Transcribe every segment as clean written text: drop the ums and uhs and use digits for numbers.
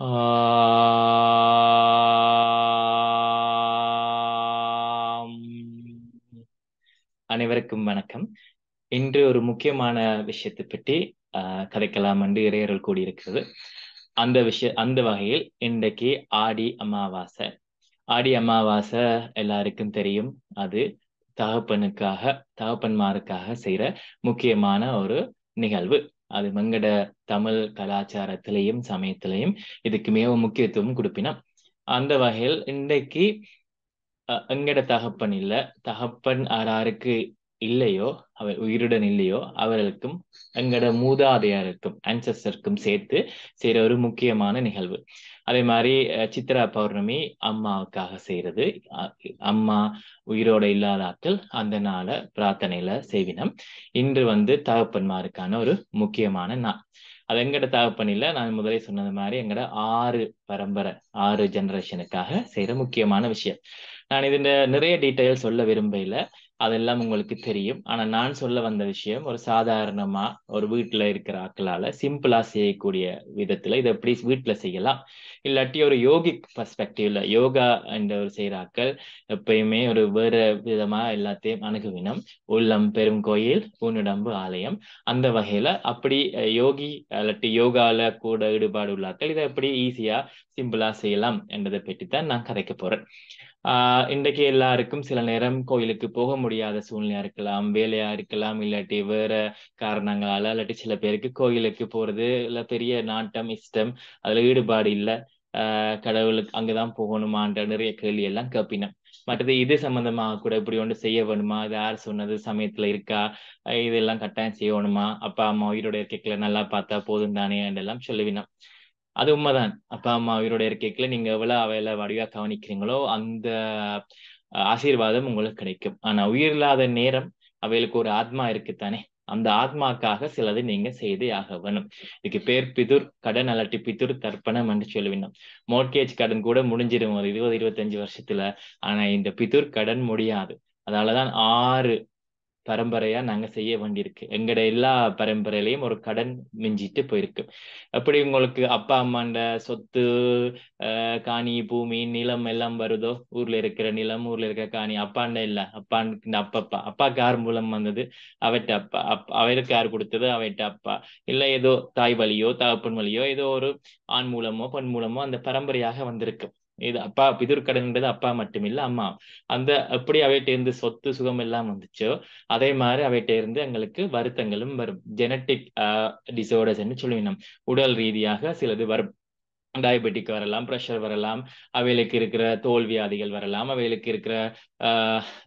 ஆம். அனைவருக்கும் வணக்கம். இன்று ஒரு முக்கியமான விஷயத்தை பற்றி கதைக்கலாம் என்று இறையர்கள் கூடியிருக்கிறது. அந்த வகையில் இன்றைக்கு ஆடி அமாவாசை. ஆடி அமாவாசை எல்லாருக்கும் தெரியும். அது தகப்பன்மாருக்காக செய்யற முக்கியமான ஒரு நிகழ்வு. அது மங்கட தமிழ் கலாச்சாரத்திலையும் சமயத்திலையும் இதுக்கு மிகவும் முக்கியத்துவம் கொடுப்பினோம். அந்த வகையில் இன்றைக்கு எங்கட தகப்பன் இல்ல, தகப்பன் யாருக்கு இல்லையோ, அவர் உயிருடன் இல்லையோ அவர்களுக்கும் எங்கட மூதாதையருக்கும் ஆன்சஸ்டருக்கும் சேர்த்து செய்யற ஒரு முக்கியமான நிகழ்வு. அதே மாதிரி சித்ரா பௌர்ணமி அம்மாவுக்காக செய்யறது. அம்மா உயிரோட இல்லாத ஆட்கள் அந்த நாளை பிரார்த்தனையில செய்வினம். இன்று தகப்பன்மாருக்கான ஒரு முக்கியமான நாள். அது எங்கட தகப்பன் இல்ல, நான் முதலே சொன்னது மாதிரி எங்கட 6 பரம்பரை 6 ஜெனரேஷனுக்காக செய்யற முக்கியமான விஷயம். நான் இதுல நிறைய டீட்டெயில் சொல்ல விரும்பல, அதெல்லாம் உங்களுக்கு தெரியும். ஆனா நான் சொல்ல வந்த விஷயம் ஒரு சாதாரணமா ஒரு வீட்டுல இருக்கிற ஆட்களால சிம்பிளா செய்யக்கூடிய விதத்துல இதை எப்படி வீட்டுல செய்யலாம், இல்லாட்டி ஒரு யோகிக் பர்ஸ்பெக்டிவ்ல யோகா என்ற ஒரு செய்யற ஆட்கள் எப்பயுமே ஒரு வேற விதமா எல்லாத்தையும் அணுகுவினம். உள்ளம் பெரும் கோயில் உன்னிடம்பு ஆலயம். அந்த வகையில அப்படி யோகி இல்லாட்டி யோகால கூட ஈடுபாடு உள்ள ஆட்கள் இதை எப்படி ஈஸியா சிம்பிளா செய்யலாம் என்றதை பற்றி தான் நான் கதைக்க போறேன். இன்றைக்கு எல்லாருக்கும் சில நேரம் கோயிலுக்கு போக முடியாத சூழ்நிலையா இருக்கலாம், வேலையா இருக்கலாம், இல்லாட்டி வேற காரணங்களால, இல்லாட்டி சில பேருக்கு கோயிலுக்கு போறது இல்ல பெரிய நாட்டம் இஷ்டம், அதுல ஈடுபாடு இல்ல. கடவுளுக்கு அங்கதான் போகணுமான்ற நிறைய கேள்வி எல்லாம் கேட்பினோம். மற்றது இது சம்பந்தமாக கூட இப்படி ஒன்று செய்ய வேணுமா, இது யார் சொன்னது, சமயத்துல இருக்கா, இதெல்லாம் கட்டாயம் செய்யணுமா, அப்பா அம்மா உயிரோட இருக்கைக்குள்ள நல்லா பார்த்தா போதும் தானே என்றெல்லாம் சொல்லுவினோம். அது உண்மைதான். அப்பா அம்மா உயிரோட இருக்கைக்குள்ள நீங்க எவ்வளவு அவையில வடிவா கவனிக்கிறீங்களோ அந்த ஆசீர்வாதம் உங்களுக்கு கிடைக்கும். ஆனா உயிர் இல்லாத நேரம் அவைகளுக்கு ஒரு ஆத்மா இருக்குத்தானே, அந்த ஆத்மாக்காக சிலது நீங்க செய்தே ஆக வேணும். இதுக்கு பேர் பிதுர் கடன் அல்லாட்டி பிதுர் தர்ப்பணம் என்று சொல்லுவினோம். மோர்கேஜ் கடன் கூட முடிஞ்சிடும் ஒரு 20-25 வருஷத்துல. ஆனா இந்த பிதுர் கடன் முடியாது. அதனாலதான் 6 பரம்பரையா நாங்க செய்ய வேண்டியிருக்கு. எங்கட எல்லா பரம்பரையிலையும் ஒரு கடன் மிஞ்சிட்டு போயிருக்கு. எப்படி உங்களுக்கு அப்பா அம்மாண்ட சொத்து, காணி பூமி நிலம் எல்லாம் வருதோ, ஊர்ல இருக்கிற நிலம் ஊர்ல இருக்கிற காணி அப்பாண்ட இல்ல, அப்பாண்ட அப்பாக்கு யார் மூலம் வந்தது, அவட்ட அப்பா, அவருக்கு யார் கொடுத்தது, அவட்ட அப்பா. இல்ல ஏதோ தாய் வழியோ தகப்பன் வழியோ ஏதோ ஒரு ஆண் மூலமோ பெண் மூலமோ அந்த பரம்பரையாக வந்திருக்கு. இது அப்பா பிதுர்க்கடன்ன்றது அப்பா மட்டுமில்ல அம்மா. அந்த எப்படி அவைகிட்ட இருந்து சொத்து சுகம் எல்லாம் வந்துச்சோ அதே மாதிரி அவைகிட்ட இருந்து எங்களுக்கு வருத்தங்களும் வரும். ஜெனட்டிக் டிசோர்டர்ஸ் சொல்லுவோம். உடல் ரீதியாக சிலது வரும். டயபெட்டிக் வரலாம், பிரஷர் வரலாம், அவைகளுக்கு இருக்கிற தோல் வியாதிகள் வரலாம், அவைகளுக்கு இருக்கிற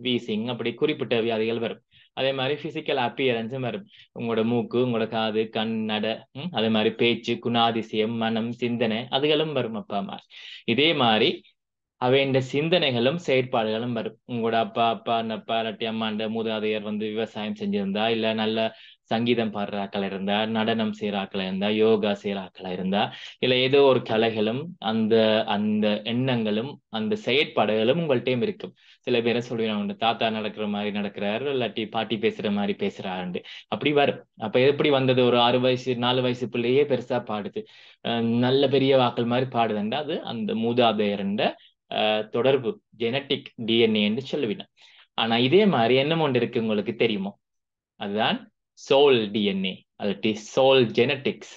வீசிங், அப்படி குறிப்பிட்ட வியாதிகள் வரும். அதே மாதிரி பிசிக்கல் அப்பியரன்ஸும் வரும். உங்களோட மூக்கு, உங்களோட காது, கண், நட, அதே மாதிரி பேச்சு, குணாதிசயம், மனம், சிந்தனை அதுகளும் வரும் அப்பா அம்மா. இதே மாதிரி அவைண்ட சிந்தனைகளும் செயற்பாடுகளும் வரும். உங்களோட அப்பா இல்லாட்டி அம்மாண்ட மூதாதையர் விவசாயம் செஞ்சிருந்தா, இல்ல நல்ல சங்கீதம் பாடுற ஆக்களா இருந்தா, நடனம் செய்யற ஆக்களா இருந்தா, யோகா செய்யற ஆக்களா இருந்தா, இல்ல ஏதோ ஒரு கலைகளும் அந்த அந்த எண்ணங்களும் அந்த செயற்பாடுகளும் உங்கள்கிட்டயும் இருக்கும். சில பேரை சொல்லுவாங்க தாத்தா நடக்கிற மாதிரி நடக்கிறாரு, இல்லாட்டி பாட்டி பேசுற மாதிரி பேசுறாரு. அப்படி வரும். அப்ப எப்படி வந்தது, ஒரு 6 வயசு 4 வயசு பிள்ளையே பெருசா பாடுது, நல்ல பெரிய வாக்கள் மாதிரி பாடுதுண்டா, அது அந்த மூதாதையர்ன்ற தொடர்பு, ஜெனட்டிக் டிஎன்ஏ என்று சொல்லுவினோம். ஆனா இதே மாதிரி என்ன ஒன்று இருக்கு உங்களுக்கு தெரியுமோ, அதுதான் சோல் டிஎன்ஏ, அது சோல் ஜெனட்டிக்ஸ்.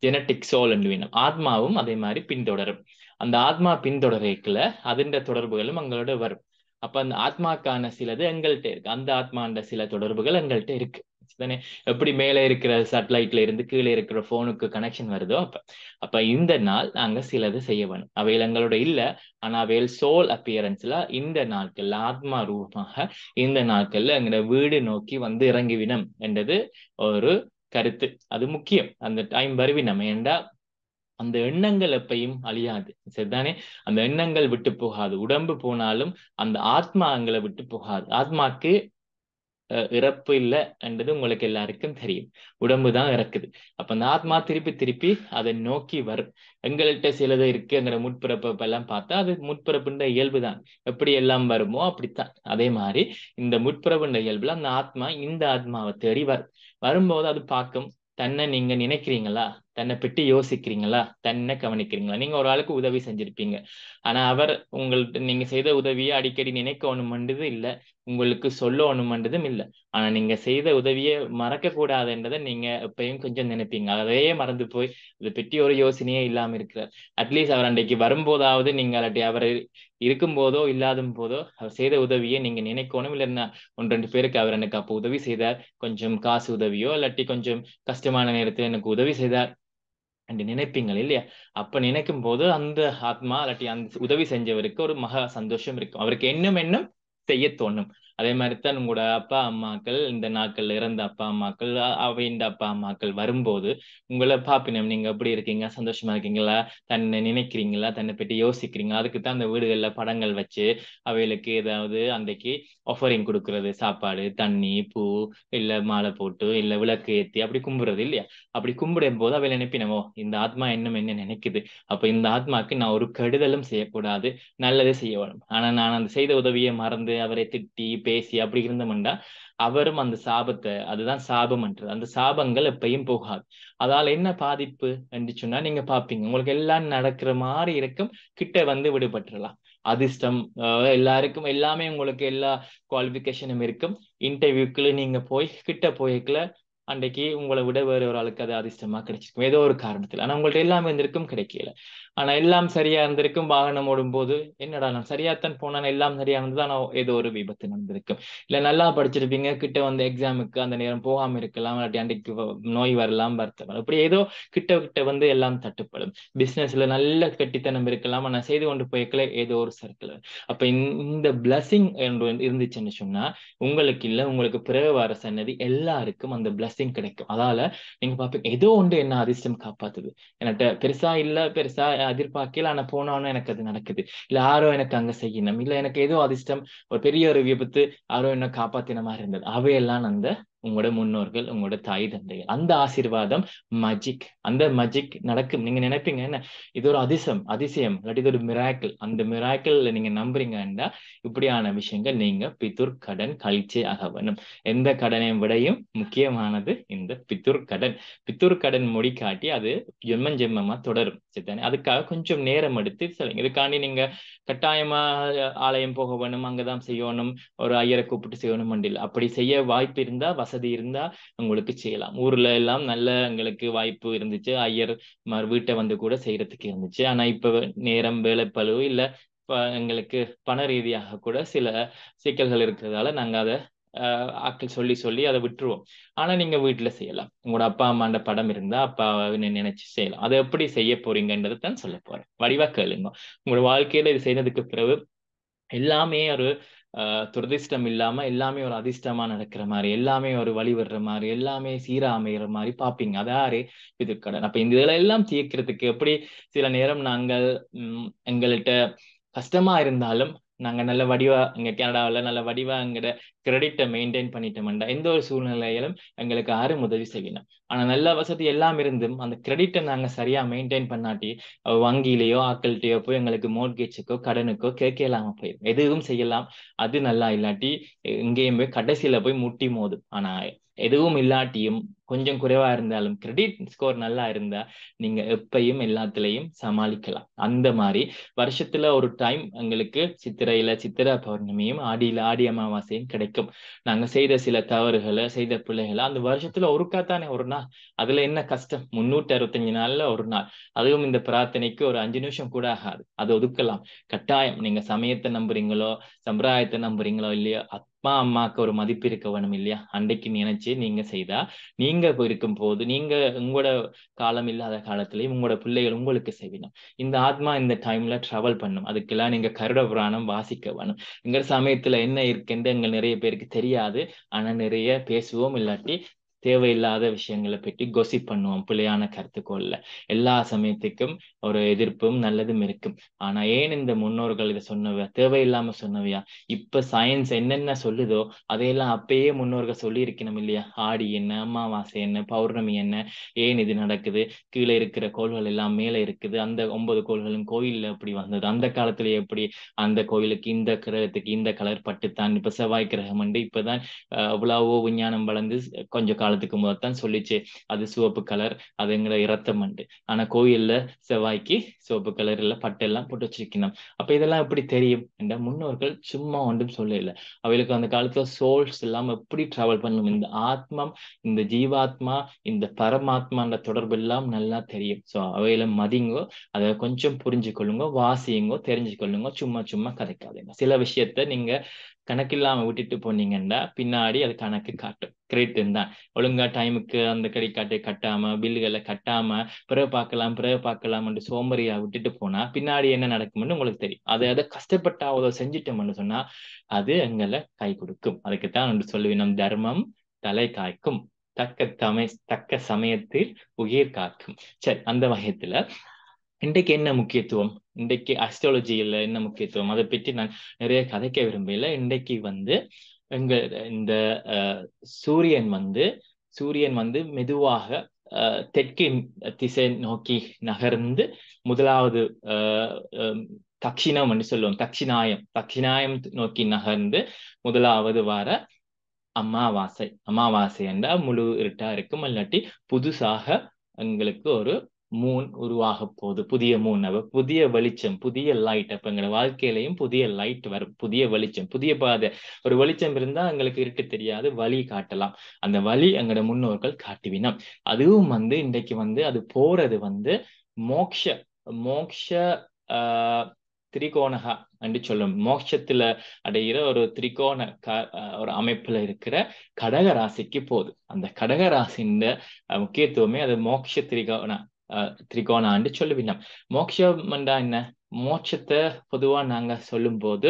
ஜெனட்டிக் சோல் என்று ஆத்மாவும் அதே மாதிரி பின்தொடரும். அந்த ஆத்மா பின்தொடரைக்குள்ள அதிண்ட தொடர்புகளும் எங்களோட வரும். அப்ப அந்த ஆத்மாக்கான சிலது எங்கள்கிட்ட இருக்கு, அந்த ஆத்மாண்ட சில தொடர்புகள் எங்கள்கிட்ட இருக்கு. எப்படி மேலே இருக்கிற சேட்டலைட்ல இருந்து கீழே இருக்கிற போனுக்கு கனெக்ஷன் வருதோ அப்ப அப்ப இந்த நாள் நாங்க சிலது செய்ய வேணும். அவைகள் எங்களோட இல்ல, ஆனா அவைகள் சோல் அப்பியரன்ஸ்ல இந்த நாட்கள்ல ஆத்மா ரூபமாக இந்த நாட்கள்ல எங்களோட வீடு நோக்கி இறங்கிவினம் என்றது ஒரு கருத்து. அது முக்கியம். அந்த டைம் வருவினம் ஏண்டா அந்த எண்ணங்கள் எப்பையும் அழியாது, சரிதானே. அந்த எண்ணங்கள் விட்டு போகாது. உடம்பு போனாலும் அந்த ஆத்மா எங்களை விட்டு போகாது. ஆத்மாக்கு இறப்பு இல்லை என்றது உங்களுக்கு எல்லாருக்கும் தெரியும். உடம்பு தான் இறக்குது. அப்ப அந்த ஆத்மா திருப்பி திருப்பி அதை நோக்கி வரும். எங்கள்கிட்ட சிலது இருக்கு, எங்களோட முற்பிறப்பு எல்லாம் பார்த்தா அது முற்பிறப்புன்ற இயல்பு தான். எப்படி எல்லாம் வருமோ அப்படித்தான். அதே மாதிரி இந்த முற்பிறப்புன்ற இயல்புல அந்த ஆத்மா இந்த ஆத்மாவை தேடி வரும்போது அது பார்க்கும். தன்னை நீங்க நினைக்கிறீங்களா, தன்னை பற்றி யோசிக்கிறீங்களா? தன்னை கவனிக்கிறீங்களா? நீங்க ஒரு ஆளுக்கு உதவி செஞ்சிருப்பீங்க. ஆனா அவர் உங்கள்ட்ட நீங்க செய்த உதவியை அடிக்கடி நினைக்கணும்ன்றது இல்ல. உங்களுக்கு சொல்லணும்ன்றதும் இல்ல. ஆனா நீங்க செய்த உதவியை மறக்க கூடாதுன்றதை நீங்க எப்பயும் கொஞ்சம் நினைப்பீங்க. அதையே மறந்து போய் இதை பற்றி ஒரு யோசனையே இல்லாம இருக்கிறார். அட்லீஸ்ட் அவர் அன்றைக்கு வரும்போதாவது நீங்க அல்லாட்டி அவர் இருக்கும் போதோ இல்லாத போதோ அவர் செய்த உதவியை நீங்க நினைக்கணும். இல்லைன்னா ஒன்று ரெண்டு பேருக்கு அவர் எனக்கு அப்போ உதவி செய்தார், கொஞ்சம் காசு உதவியோ இல்லாட்டி கொஞ்சம் கஷ்டமான நேரத்தில் எனக்கு உதவி செய்தார் என்று நினைப்பீங்க இல்லையா? அப்ப நினைக்கும் போது அந்த ஆத்மா இல்லாட்டி அந்த உதவி செஞ்சவருக்கு ஒரு மகா சந்தோஷம் இருக்கும். அவருக்கு என்னும் என்னும் செய்ய தோணும். அதே மாதிரித்தான் உங்களோட அப்பா அம்மாக்கள் இந்த நாட்கள்ல இறந்த அப்பா அம்மாக்கள் அவைந்த அப்பா அம்மாக்கள் வரும்போது உங்களை பாப்பினம், நீங்க எப்படி இருக்கீங்க, சந்தோஷமா இருக்கீங்களா, தன்னை நினைக்கிறீங்களா, தன்னை பற்றி யோசிக்கிறீங்களா? அதுக்கு தான் அந்த வீடுகள்ல படங்கள் வச்சு அவைகளுக்கு ஏதாவது அன்றைக்கு ஆஃபரிங் கொடுக்கறது, சாப்பாடு, தண்ணி, பூ, இல்ல மாலை போட்டு இல்ல விளக்கு ஏத்தி அப்படி கும்பிடுறது இல்லையா? அப்படி கும்பிடும் போது அவை நினைப்பினமோ இந்த ஆத்மா இன்னும் என்ன நினைக்குது, அப்ப இந்த ஆத்மாக்கு நான் ஒரு கெடுதலும் செய்யக்கூடாது, நல்லதே செய்ய வேணும். ஆனா நான் அந்த செய்த உதவியை மறந்து அவரை திட்டி பேசி அப்படி இருந்தோம்டா அவரும் அந்த சாபத்தை, அதுதான் சாபம் என்றது, அந்த சாபங்கள் எப்பயும் போகாது. அதால என்ன பாதிப்பு என்று சொன்னா நீங்க பாப்பீங்க உங்களுக்கு எல்லாம் நடக்கிற மாதிரி இருக்கும், கிட்ட வந்து விடுபட்டுறலாம். அதிர்ஷ்டம் எல்லாருக்கும் எல்லாமே உங்களுக்கு எல்லா குவாலிபிகேஷனும் இருக்கும். இன்டர்வியூக்குள்ள நீங்க போய் கிட்ட போய்க்கல அன்றைக்கு உங்களை விட வேற ஒரு ஆளுக்கு அது அதிர்ஷ்டமா கிடைச்சிருக்கும் ஏதோ ஒரு காரணத்துல. ஆனா உங்கள்ட்ட எல்லாம் இருந்திருக்கும், கிடைக்கல. ஆனா எல்லாம் சரியா இருந்திருக்கும். வாகனம் ஓடும் போது என்னடா நான் சரியாத்தான் போனேன், எல்லாம் சரியா இருந்தது, ஆனா ஏதோ ஒரு விபத்து நடந்திருக்கும். இல்ல நல்லா படிச்சிருப்பீங்க, கிட்ட வந்து எக்ஸாமுக்கு அந்த நேரம் போகாம இருக்கலாம், இல்லாட்டி அன்றைக்கு நோய் வரலாம், வருத்தம் இப்படி ஏதோ கிட்ட கிட்ட வந்து எல்லாம் தட்டுப்படும். பிசினஸ்ல நல்ல கட்டித்தனம் இருக்கலாம், ஆனா செய்து கொண்டு போய்க்கல ஏதோ ஒரு சர்க்கிள். அப்ப இந்த பிளஸிங் என்று இருந்துச்சுன்னு சொன்னா உங்களுக்கு இல்ல, உங்களுக்கு பிறகு வர சன்னதி எல்லாருக்கும் அந்த பிளஸிங் கிடைக்கும். அதால நீங்க பாப்பீங்க ஏதோ ஒன்று என்ன அதிர்ஷ்டம் காப்பாத்துது. என்கிட்ட பெருசா இல்ல, பெருசா எதிர்பார்க்கல, ஆனா போனோன்னு எனக்கு அது நடக்குது. இல்ல யாரோ எனக்கு அங்க செய்யணும், இல்ல எனக்கு ஏதோ அதிர்ஷ்டம், ஒரு பெரிய ஒரு விபத்து, யாரோ என்ன காப்பாத்தின மாதிரி இருந்தது. அவையெல்லாம் அந்த உங்களோட முன்னோர்கள், உங்களோட தாய் தந்தைகள் அந்த ஆசீர்வாதம் மேஜிக். அந்த மேஜிக் நடக்கும். நீங்க நினைப்பீங்க என்ன இது ஒரு அதிசயம் இல்லாட்டி இது ஒரு மிராக்கிள். அந்த மிராக்கிள் நீங்க நம்புறீங்கன்னா இப்படியான விஷயங்கள் நீங்க பிதுர் கடன் கழிச்சே ஆக வேணும். எந்த கடனையும் விடையும் முக்கியமானது இந்த பிதுர் கடன். பிதுர் கடன் முடிக்காட்டி அது ஜென்மம் ஜென்மமா தொடரும். சரிதானே? அதுக்காக கொஞ்சம் நேரம் எடுத்து சொல்லுங்க. இதுக்காண்டி நீங்க கட்டாயமா ஆலயம் போக வேணும், அங்கதான் செய்யணும், ஒரு ஐயரை கூப்பிட்டு செய்யணும் இல்லை. அப்படி செய்ய வாய்ப்பு இருந்தா, வசதி இருந்தா உங்களுக்கு செய்யலாம். ஊர்ல எல்லாம் நல்ல எங்களுக்கு வாய்ப்பு இருந்துச்சு, ஐயர் வீட்டை வந்து கூட செய்யறதுக்கு இருந்துச்சு. ஆனா இப்ப நேரம், வேலைப்பளு இல்ல எங்களுக்கு பண ரீதியாக கூட சில சிக்கல்கள் இருக்கிறதால நாங்க அதை ஆட்கள் சொல்லி சொல்லி அதை விட்டுருவோம். ஆனா நீங்க வீட்டுல செய்யலாம். உங்களோட அப்பா அம்மாண்ட படம் இருந்தா அப்பாவை நினைச்சு செய்யலாம். அதை எப்படி செய்ய போறீங்கன்றது தான் சொல்ல போறேன். வடிவா கேளுங்க. உங்களோட வாழ்க்கையில இது செய்ததுக்கு பிறகு எல்லாமே ஒரு துரதிர்ஷ்டம் இல்லாம எல்லாமே ஒரு அதிர்ஷ்டமா நடக்கிற மாதிரி, எல்லாமே ஒரு வழி வர்ற மாதிரி, எல்லாமே சீரா அமைகிற மாதிரி பாப்பீங்க. அதாரே பிதுர்க்கடன். அப்ப இந்த இதெல்லாம் எல்லாம் தீர்க்கிறதுக்கு எப்படி சில நேரம் நாங்கள் எங்கள்கிட்ட கஷ்டமா இருந்தாலும் நாங்க நல்ல வடிவா இங்க கனடாவில் நல்ல வடிவா எங்கட கிரெடிட்டை மெயின்டைன் பண்ணிட்டோம்டா எந்த ஒரு சூழ்நிலையிலும் எங்களுக்கு யாரும் உதவி செய்யணும். ஆனா நல்ல வசதி எல்லாம் இருந்தும் அந்த கிரெடிட்டை நாங்க சரியா மெயின்டைன் பண்ணாட்டி வங்கியிலேயோ ஆக்கள்கிட்டயோ போய் எங்களுக்கு மோட்கேஜுக்கோ கடனுக்கோ கேட்க இல்லாம போயிடும். எதுவும் செய்யலாம். அது நல்லா இல்லாட்டி எங்கேயும் போய் கடைசியில போய் முட்டி மோதும். ஆனா எதுவும் இல்லாட்டியும் கொஞ்சம் குறைவா இருந்தாலும் கிரெடிட் ஸ்கோர் நல்லா இருந்தா நீங்க எப்பயும் எல்லாத்துலயும் சமாளிக்கலாம். அந்த மாதிரி வருஷத்துல ஒரு டைம் எங்களுக்கு சித்திரையில சித்திரை பௌர்ணமியும் ஆடியில ஆடி அமாவாசையும் கிடைக்கும். நாங்க செய்த சில தவறுகளை செய்த பிள்ளைகளை அந்த வருஷத்துல ஒருக்கா தானே ஒரு நாள், அதுல என்ன கஷ்டம், 365 நாள்ல ஒரு நாள். அதுவும் இந்த பிரார்த்தனைக்கு ஒரு 5 நிமிஷம் கூட ஆகாது, அது ஒதுக்கலாம். கட்டாயம் நீங்க சமயத்தை நம்புறீங்களோ சம்பிரதாயத்தை நம்புறீங்களோ இல்லையோ அப்பா அம்மாக்கு ஒரு மதிப்பு இருக்க வேணும் இல்லையா? அன்றைக்கு நினைச்சு நீங்க செய்தா நீங்க இருக்கும் போது நீங்க உங்களோட காலம் இல்லாத காலத்திலையும் உங்களோட பிள்ளைகள் உங்களுக்கு செய்யணும். இந்த ஆத்மா இந்த டைம்ல டிராவல் பண்ணும். அதுக்கெல்லாம் நீங்க கருட புராணம் வாசிக்க வேணும். எங்க சமயத்துல என்ன இருக்குன்னு எங்க நிறைய பேருக்கு தெரியாது. ஆனா நிறைய பேசுவோம், இல்லாட்டி தேவையில்லாத விஷயங்களை பற்றி கொசிப் பண்ணுவோம் பிழையான கருத்துக்கோள்ல. எல்லா சமயத்துக்கும் ஒரு எதிர்ப்பும் நல்லதும் இருக்கும். ஆனா ஏன் இந்த முன்னோர்கள் இதை சொன்னவையா, தேவையில்லாம சொன்னவையா? இப்ப சயின்ஸ் என்னென்ன சொல்லுதோ அதையெல்லாம் அப்பயே முன்னோர்கள் சொல்லி இருக்கணும் இல்லையா? ஆடி என்ன, அமாவாசை என்ன, பௌர்ணமி என்ன, ஏன் இது நடக்குது, கீழே இருக்கிற கோள்கள் எல்லாம் மேலே இருக்குது, அந்த 9 கோள்களும் கோயில்ல எப்படி வந்தது, அந்த காலத்துல எப்படி அந்த கோயிலுக்கு இந்த கிரகத்துக்கு இந்த கலர் பட்டுத்தான், இப்ப செவ்வாய் கிரகம் வந்து இப்பதான் இவ்வளவோ விஞ்ஞானம் வளர்ந்து கொஞ்ச காலத்துக்கு முதல் தான் சொல்லிச்சு அது சிவப்பு கலர், அது எங்களை இரத்தம் உண்டு. ஆனா கோயில்ல செவ்வாய்க்கு சிவப்பு கலர் இல்ல பட்டெல்லாம் போட்டு வச்சிருக்கணும். அப்ப இதெல்லாம் எப்படி தெரியும் என்ற முன்னோர்கள் சும்மா ஒன்றும் சொல்லல. அவைகளுக்கு அந்த காலத்துல சோல்ஸ் எல்லாம் எப்படி டிராவல் பண்ணும், இந்த ஆத்மம், இந்த ஜீவாத்மா, இந்த பரமாத்மான்ற தொடர்பு எல்லாம் நல்லா தெரியும். ஸோ அவையில மதிங்கோ, அதை கொஞ்சம் புரிஞ்சுக்கொள்ளுங்க, வாசியுங்கோ, தெரிஞ்சுக்கொள்ளுங்க, சும்மா சும்மா கதைக்காதீங்க. சில விஷயத்த நீங்க கணக்கில்லாம விட்டுட்டு போனீங்கன்னா பின்னாடி அது கணக்கு காட்டும். கிரெடிட் தான் ஒழுங்கா டைமுக்கு அந்த கிரெடிட் கார்டை கட்டாம பில்லுகளை கட்டாம பிறகு பார்க்கலாம்னு சோம்பறியா விட்டுட்டு போனா பின்னாடி என்ன நடக்கும்னு உங்களுக்கு தெரியும். அதை கஷ்டப்பட்டாவதோ செஞ்சுட்டோம்னு சொன்னா அது எங்களை கை கொடுக்கும். அதுக்குத்தான் ஒன்று சொல்லுவேன், நம் தர்மம் தலை காய்க்கும், தக்க சமயத்தில் உயிர் காக்கும். சரி, அந்த வகையத்துல இன்றைக்கு என்ன முக்கியத்துவம், இன்றைக்கு அஸ்ட்ராலஜியில் என்ன முக்கியத்துவம், அதை பற்றி நான் நிறைய கதைக்க விரும்பல. இன்றைக்கு எங்க இந்த சூரியன் மெதுவாக தெற்கு திசை நோக்கி நகர்ந்து முதலாவது தட்சிணம் என்று சொல்லுவோம், தட்சிணாயம் நோக்கி நகர்ந்து முதலாவது வார அமாவாசை என்றால் முழு இருட்டா இருக்கும். இல்லாட்டி புதுசாக எங்களுக்கு ஒரு மூன் உருவாக போகுது, புதிய மூன், புதிய வெளிச்சம், புதிய லைட். அப்ப எங்களோட வாழ்க்கையிலையும் புதிய லைட் வரும், புதிய வெளிச்சம், புதிய பாதை. ஒரு வெளிச்சம் இருந்தா எங்களுக்கு இருட்டு தெரியாது, வழி காட்டலாம். அந்த வழி எங்களோட முன்னோர்கள் காட்டுவினம். அதுவும் இன்றைக்கு அது போறது மோக்ஷ மோக்ஷ திரிகோணகா என்று சொல்லும், மோட்சத்துல அடைகிற ஒரு திரிகோண ஒரு அமைப்புல இருக்கிற கடக ராசிக்கு போகுது. அந்த கடக ராசியின் முக்கியத்துவமே அது மோட்ச திரிகோணான்னு சொல்லுவீங்க. மோட்சம் என்றா என்ன? மோட்சத்தை பொதுவா நாங்க சொல்லும் போது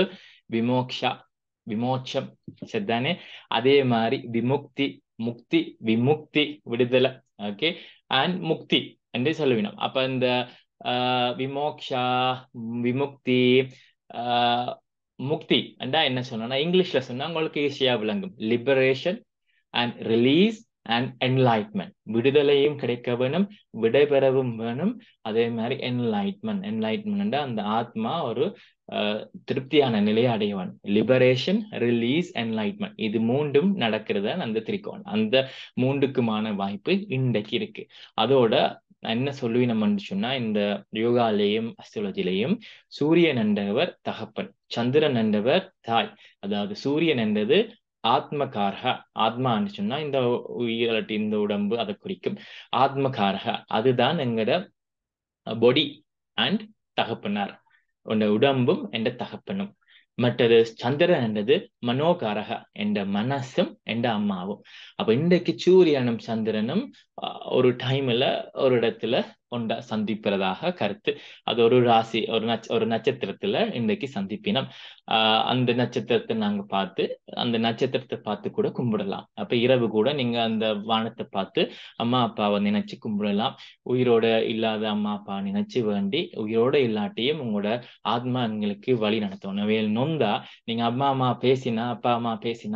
விமோட்சம் சரிதானே? அதே மாதிரி விமுக்தி விடுதலை, ஓகே, அண்ட் முக்தி என்று சொல்லுவீங்க. அப்ப இந்த விமோக்ஷா, விமுக்தி, முக்தி என்றா என்ன சொன்னா இங்கிலீஷ்ல சொன்னா உங்களுக்கு ஈஸியா விளங்கும். Liberation and release and enlightenment. விடுதலையும் கிடைக்க வேணும், விடைபெறவும் வேணும். அதே மாதிரி என்லைட்மெண்ட் அந்த ஆத்மா ஒரு திருப்தியான நிலையை அடையவன். லிபரேஷன், ரிலீஸ், என்லைட்மெண்ட், இது மூன்றும் நடக்கிறது அந்த திரிகோணம். அந்த மூன்றுக்குமான வாய்ப்பு இன்றைக்கு இருக்கு. அதோட என்ன சொல்லுவீனம்னு சொன்னா இந்த யோகாலேயும் அஸ்ட்ராலஜிலையும் சூரியன் என்றவர் தகப்பன், சந்திரன் என்றவர் தாய். அதாவது சூரியன் என்றது ஆத்மகாரக, ஆத்மான்னு சொன்னா இந்த உயிரட்டி இந்த உடம்பு அதை குறிக்கும். ஆத்மகாரக அதுதான் எங்கட பொடி அண்ட் தகப்பனார், உண்ட உடம்பும் என்ற தகப்பனும். மற்றது சந்திரன் என்றது மனோகாரக, என்ற மனசும் என்ற அம்மாவும். அப்ப இன்றைக்கு சூரியனும் சந்திரனும் ஒரு டைம்ல ஒரு இடத்துல கொண்ட சந்திப்பதாக கருத்து. அது ஒரு ராசி, ஒரு நட்சத்திரத்துல இன்றைக்கு சந்திப்பினம். அந்த நட்சத்திரத்தை நாங்க பார்த்து, அந்த நட்சத்திரத்தை பார்த்து கூட கும்பிடலாம். அப்ப இரவு கூட நீங்க அந்த வானத்தை பார்த்து அம்மா அப்பாவை நினைச்சு கும்பிடலாம். உயிரோட இல்லாத அம்மா அப்பா நினைச்சு வேண்டி, உயிரோட இல்லாட்டியும் உங்களோட ஆத்மா எங்களுக்கு வழி நடத்தணும். நொந்தா நீங்க அப்பா அம்மா பேசினா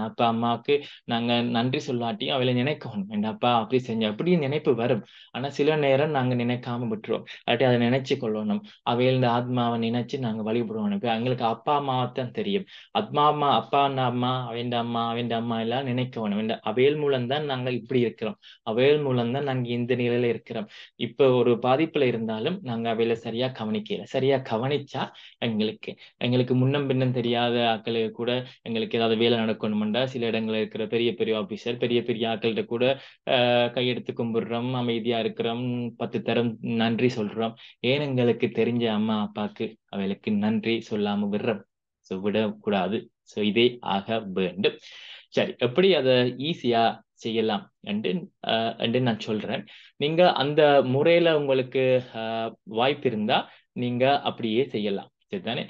அப்பா அம்மாவுக்கு நாங்க நன்றி சொல்லாட்டியும் அவளை நினைக்கணும், என் அப்பா அப்படி செஞ்ச அப்படி நினைப்பு வரும். ஆனா சில நேரம் நாங்க நினைக்காம விட்டுருவோம். அல்லாட்டி அதை நினைச்சு கொள்ளணும். அவையில் இந்த ஆத்மாவை நினைச்சு நாங்க வழிபடுவோம். இப்ப எங்களுக்கு அப்பா அம்மாவை தான் தெரியும். அப்பா அம்மா அவன் அம்மா எல்லாம் நினைக்கணும். அவையல் மூலம் தான் நாங்க இப்படி இருக்கிறோம், அவையல் மூலம் தான் நாங்க இந்த நிலையில இருக்கிறோம். இப்ப ஒரு பாதிப்புல இருந்தாலும் நாங்க அவையில சரியா கவனிக்கல. சரியா கவனிச்சா எங்களுக்கு முன்னம் பின்னம் தெரியாத ஆட்களுக்கு கூட எங்களுக்கு ஏதாவது வேலை நடக்கணும்டா சில இடங்கள்ல இருக்கிற பெரிய பெரிய ஆபீசர், பெரிய பெரிய ஆட்கள்கிட்ட கூட கையெடுத்து கும்பிடுறோம், அமைதியா இருக்கிறோம், 10 தரம் நன்றி சொல்றோம். ஏன் எங்களுக்கு தெரிஞ்ச அம்மா அப்பாக்கு அவைகளுக்கு நன்றி சொல்லாம விடுறோம். ஸோ விடக்கூடாது. ஸோ இதே ஆக வேண்டும். சரி, எப்படி அதை ஈஸியா செய்யலாம் என்று நான் சொல்றேன். நீங்க அந்த முறையில உங்களுக்கு வாய்ப்பு இருந்தா நீங்க அப்படியே செய்யலாம். சரிதானே?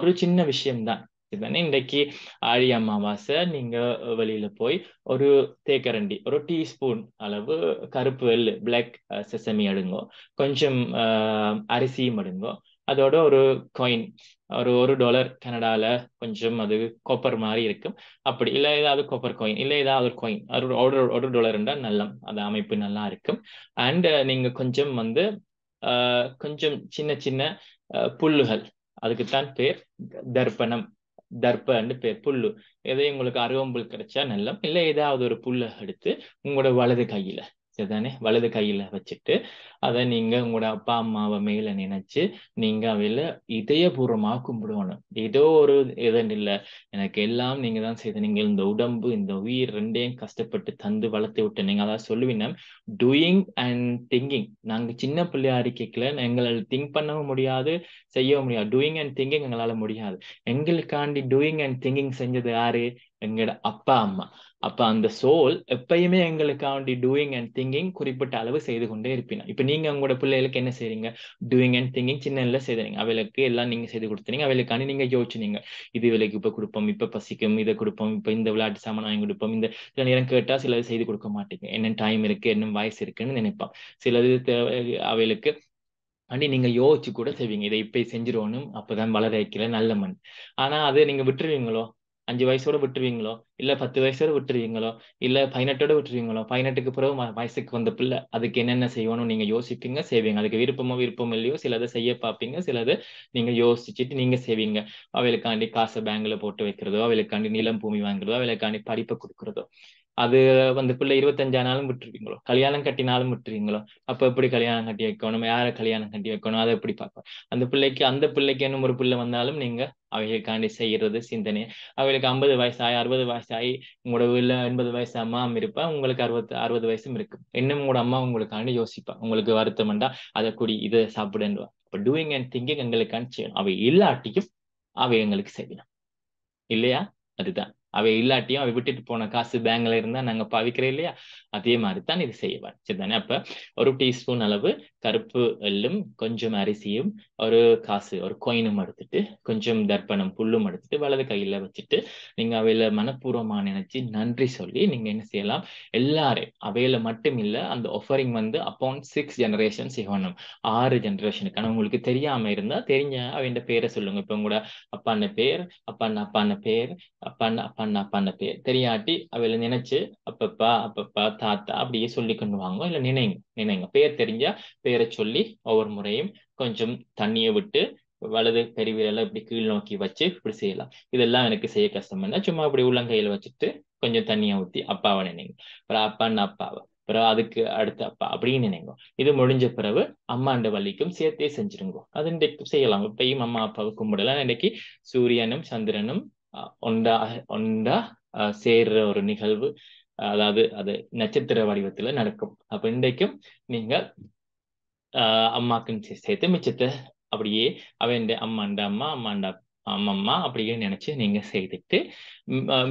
ஒரு சின்ன விஷயம்தான். சரிதானே? இன்றைக்கு ஆழி அமாவாசை, நீங்க வெளியில போய் ஒரு தேக்கரண்டி, ஒரு டீஸ்பூன் அளவு கருப்பு எள்ளு, பிளாக் செசமி எடுங்கோ, கொஞ்சம் அரிசியும் எடுங்கோ, அதோட ஒரு காயின், ஒரு $1 கனடால கொஞ்சம் அது காப்பர் மாதிரி இருக்கும். அப்படி இல்லை ஏதாவது காப்பர் காயின், இல்லை ஏதாவது ஒரு காயின், $1 நல்ல அந்த அமைப்பு நல்லா இருக்கும். அண்ட் நீங்க கொஞ்சம் கொஞ்சம் சின்ன சின்ன புல்லுகள், அதுக்குத்தான் பேர் தர்ப்பணம், தர்ப்பன்னு பேர், புல்லு. எதை உங்களுக்கு அருவம்புல் கிடைச்சா நல்ல, இல்லை ஏதாவது ஒரு புல்லை எடுத்து உங்களோட வலது கையில, சரிதானே, வலது கையில வச்சுட்டு அதை நீங்க உங்களோட அப்பா அம்மாவை மேல நினைச்சு நீங்க அவையில இதயபூர்வமாக கும்பிடணும். ஏதோ ஒரு இதன் இல்லை, எனக்கு எல்லாம் நீங்க தான் செய்த, நீங்க இந்த உடம்பு இந்த உயிர் ரெண்டையும் கஷ்டப்பட்டு தந்து வளர்த்து விட்டு, நீங்க அதான் சொல்லுவீங்க டூயிங் அண்ட் திங்கிங். நாங்க சின்ன பிள்ளையா இருக்கைக்குள்ள எங்களால் திங்க் பண்ணவும் முடியாது, செய்யவும் முடியாது. டூயிங் அண்ட் திங்கிங் எங்களால முடியாது. எங்களுக்காண்டி டூயிங் அண்ட் திங்கிங் செஞ்சது யாரு? எங்களோட அப்பா அம்மா. அப்ப அந்த சோல் எப்பயுமே எங்களுக்காண்டி டூயிங் அண்ட் திங்கிங் குறிப்பிட்ட அளவு செய்து கொண்டே இருப்பீங்க. இப்ப நீங்க உங்களோட பிள்ளைகளுக்கு என்ன செய்றீங்க? டூயிங் அண்ட் திங்கிங் சின்னல செய்தீங்க, அவைகளுக்கு எல்லாம் நீங்க செய்து கொடுத்தீங்க, அவைகளுக்காண்டி நீங்க யோசிச்சீங்க, இது விலைக்கு இப்ப கொடுப்போம், இப்ப பசிக்கும் இதை கொடுப்போம், இப்ப இந்த விளையாட்டு சாமான் வாங்கி கொடுப்போம், இந்த சில நேரம் கேட்டா சிலது செய்து கொடுக்க மாட்டீங்க, என்ன டைம் இருக்கு என்ன வயசு இருக்குன்னு நினைப்பான். சிலது அவைகளுக்கு அண்டி நீங்க யோசிச்சு கூட செய்வீங்க, இதை இப்ப செஞ்சிருவோம் அப்பதான் வளர வைக்கல நல்ல மண். ஆனா அது நீங்க விட்டுருவீங்களோ? 5 வயசோட விட்டுருவீங்களோ? இல்ல 10 வயசோட விட்டுருவீங்களோ? இல்ல 18ஓட விட்டுருவீங்களோ? 18க்கு பிறகு வயசுக்கு வந்த பிள்ளை, அதுக்கு என்னென்ன செய்யணும் நீங்க யோசிப்பீங்க, செய்வீங்க. அதுக்கு விருப்பமோ இல்லையோ சிலதை செய்ய பார்ப்பீங்க, சிலது நீங்க யோசிச்சுட்டு நீங்க செய்வீங்க. அவைகளுக்காண்டி காசை பேங்க்ல போட்டு வைக்கிறதோ, அவைகளுக்காண்டி நிலம் பூமி வாங்குறதோ, அவைகளுக்காண்டி படிப்பை கொடுக்கறதோ. அது பிள்ளை 25 ஆனாலும் விட்டுருவீங்களோ? கல்யாணம் கட்டினாலும் விட்டுருவீங்களோ? அப்ப எப்படி கல்யாணம் கட்டி வைக்கணும், யாரை கல்யாணம் கட்டி வைக்கணும், அதை எப்படி பார்ப்போம். அந்த பிள்ளைக்கு இன்னும் ஒரு பிள்ளை வந்தாலும் நீங்க அவைகளுக்காண்டி செய்யறது சிந்தனை. அவைகளுக்கு 50 வயசாகி 60 வயசாகி உங்களோட வீட்டுல 80 வயசு அம்மா இருப்பா, உங்களுக்கு 60 வயசும் இருக்கு, இன்னும் உங்களோட அம்மா உங்களுக்காண்டி யோசிப்பா, உங்களுக்கு வருத்தம்ண்டா அதை குடி இதை சாப்பிடுன்னு. இப்ப டூயிங் அண்ட் திங்கிங் எங்களுக்காண்டி செய்யணும். அவை இல்லாட்டியும் அவை எங்களுக்கு செய்யணும் இல்லையா? அதுதான். அவை இல்லாட்டியும் அவை விட்டுட்டு போன காசு பேங்க்ல இருந்தா நாங்க பாவிக்கிறோம் இல்லையா? அதே மாதிரிதான் இது செய்வார், சரிதானே? அப்ப ஒரு டீஸ்பூன் அளவு கருப்பு எள்ளும் கொஞ்சம் அரிசியும் ஒரு காசு ஒரு கோயினும் எடுத்துட்டு கொஞ்சம் தர்ப்பணம் புல்லும் எடுத்துட்டு வலது கையில வச்சுட்டு நீங்க அவையில மனப்பூர்வமா நினைச்சு நன்றி சொல்லி நீங்க என்ன செய்யலாம், எல்லாரையும் அவையில மட்டும் இல்ல, அந்த ஒஃபரிங் அப்பான் 6 ஜெனரேஷன் செய்யணும். 6 ஜெனரேஷனுக்கு. ஆனா உங்களுக்கு தெரியாம இருந்தா தெரிஞ்ச அவையின் பேரை சொல்லுங்க. இப்ப உங்களோட அப்பான பேர், அப்பான பேர், அப்பான பேர் தெரியாட்டி அவையில நினைச்சு அப்பப்பா அப்பப்பா தாத்தா அப்படியே சொல்லி கொண்டு வாங்க. இல்ல நினைங்க நினைங்க, பேர் தெரிஞ்சா பேரை சொல்லி ஒவ்வொரு முறையும் கொஞ்சம் தண்ணியை விட்டு வலது பெருவிரலை இப்படி கீழ் நோக்கி வச்சு இப்படி செய்யலாம். இதெல்லாம் எனக்கு செய்ய கஷ்டம் இல்லை, சும்மா இப்படி உள்ளங்கையில வச்சுட்டு கொஞ்சம் தண்ணியை ஊத்தி அப்பாவை நினைங்க. அப்புறம் அப்பாவை, அப்புறம் அதுக்கு அடுத்த அப்பா அப்படின்னு நினைங்க. இது முடிஞ்ச பிறகு அம்மாண்ட வள்ளிக்கும் சேர்த்தே செஞ்சிருங்க. அது இன்றைக்கு செய்யலாம். இப்பயும் அம்மா அப்பாவை கும்பிடலாம். இன்னைக்கு சூரியனும் சந்திரனும் ஒண்டா ஒண்டா சேர்ற ஒரு நிகழ்வு, அதாவது அது நட்சத்திர வடிவத்துல நடக்கும். அப்ப இன்றைக்கும் நீங்க அம்மாக்குன்னு சேர்த்து மிச்சத்தை அப்படியே அவன் அம்மாண்ட அம்மா அம்மாண்ட அம்மம்மா அப்படியே நினைச்சு நீங்க செய்துட்டு